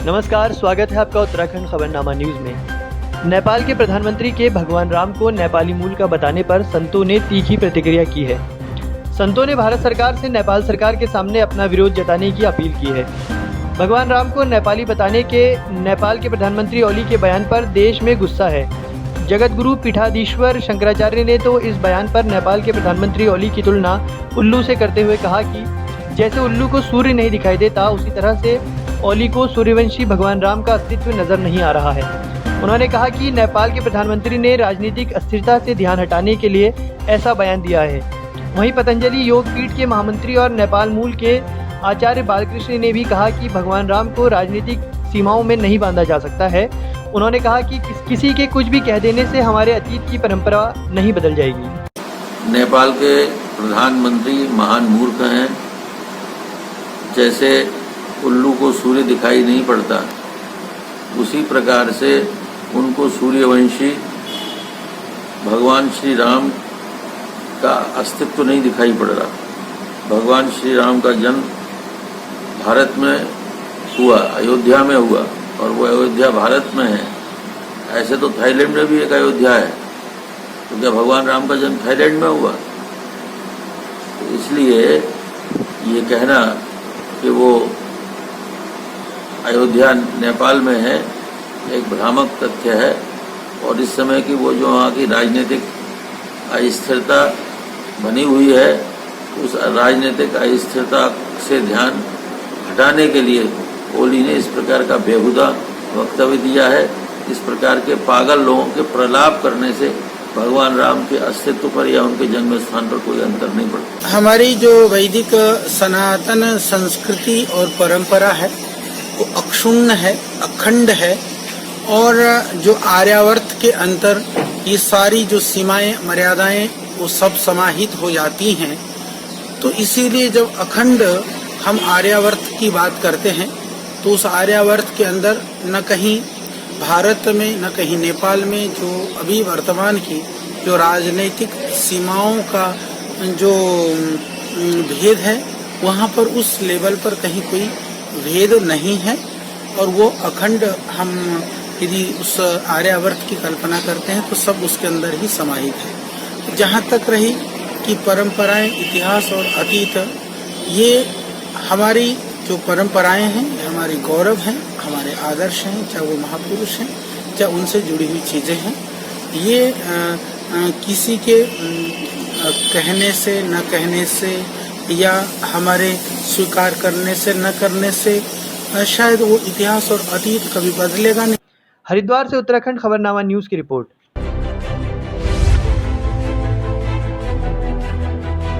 नमस्कार, स्वागत है आपका उत्तराखंड खबरनामा न्यूज़ में। नेपाल के प्रधानमंत्री के भगवान राम को नेपाली मूल का बताने पर संतों ने तीखी प्रतिक्रिया की है। संतों ने भारत सरकार से नेपाल सरकार के सामने अपना विरोध जताने की अपील की है। भगवान राम को नेपाली बताने के नेपाल के प्रधानमंत्री ओली के बयान पर देश में गुस्सा है। जगत गुरु पीठाधीश्वर शंकराचार्य ने तो इस बयान पर नेपाल के प्रधानमंत्री ओली की तुलना उल्लू से करते हुए कहा कि जैसे उल्लू को सूर्य नहीं दिखाई देता, उसी तरह से ओली को सूर्यवंशी भगवान राम का अस्तित्व नजर नहीं आ रहा है। उन्होंने कहा कि नेपाल के प्रधानमंत्री ने राजनीतिक अस्थिरता से ध्यान हटाने के लिए ऐसा बयान दिया है। वहीं पतंजलि योग पीठ के महामंत्री और नेपाल मूल के आचार्य बालकृष्ण ने भी कहा कि भगवान राम को राजनीतिक सीमाओं में नहीं बांधा जा सकता है। उन्होंने कहा कि किसी के कुछ भी कह देने से हमारे अतीत की परंपरा नहीं बदल जाएगी। नेपाल के प्रधानमंत्री महान मूर्ख हैं। जैसे उल्लू को सूर्य दिखाई नहीं पड़ता, उसी प्रकार से उनको सूर्यवंशी भगवान श्री राम का अस्तित्व नहीं दिखाई पड़ रहा। भगवान श्री राम का जन्म भारत में हुआ, अयोध्या में हुआ, और वो अयोध्या भारत में है। ऐसे तो थाईलैंड में भी एक अयोध्या है, तो क्या भगवान राम का जन्म थाईलैंड में हुआ? तो इसलिए ये कहना कि वो अयोध्या नेपाल में है एक भ्रामक तथ्य है। और इस समय की वो जो वहाँ की राजनीतिक अस्थिरता बनी हुई है, उस राजनीतिक अस्थिरता से ध्यान हटाने के लिए ओली ने इस प्रकार का बेहुदा वक्तव्य दिया है। इस प्रकार के पागल लोगों के प्रलाप करने से भगवान राम के अस्तित्व पर या उनके जन्म स्थान पर कोई अंतर नहीं पड़ता। हमारी जो वैदिक सनातन संस्कृति और परंपरा है वो अक्षुण्ण है, अखंड है, और जो आर्यावर्त के अंतर ये सारी जो सीमाएं मर्यादाएं वो सब समाहित हो जाती हैं। तो इसीलिए जब अखंड हम आर्यावर्त की बात करते हैं तो उस आर्यावर्त के अंदर न कहीं भारत में न कहीं नेपाल में जो अभी वर्तमान की जो राजनीतिक सीमाओं का जो भेद है, वहाँ पर उस लेवल पर कहीं कोई भेद नहीं है। और वो अखंड हम यदि उस आर्यावर्त की कल्पना करते हैं तो सब उसके अंदर ही समाहित है। जहाँ तक रही कि परंपराएं, इतिहास और अतीत, ये हमारी जो परंपराएं हैं, हमारी गौरव हैं, हमारे आदर्श हैं, चाहे वो महापुरुष हैं, चाहे उनसे जुड़ी हुई चीज़ें हैं। ये किसी के कहने से न कहने से या हमारे स्वीकार करने से न करने से शायद वो इतिहास और अतीत कभी बदलेगा नहीं। हरिद्वार से उत्तराखंड खबरनामा न्यूज़ की रिपोर्ट।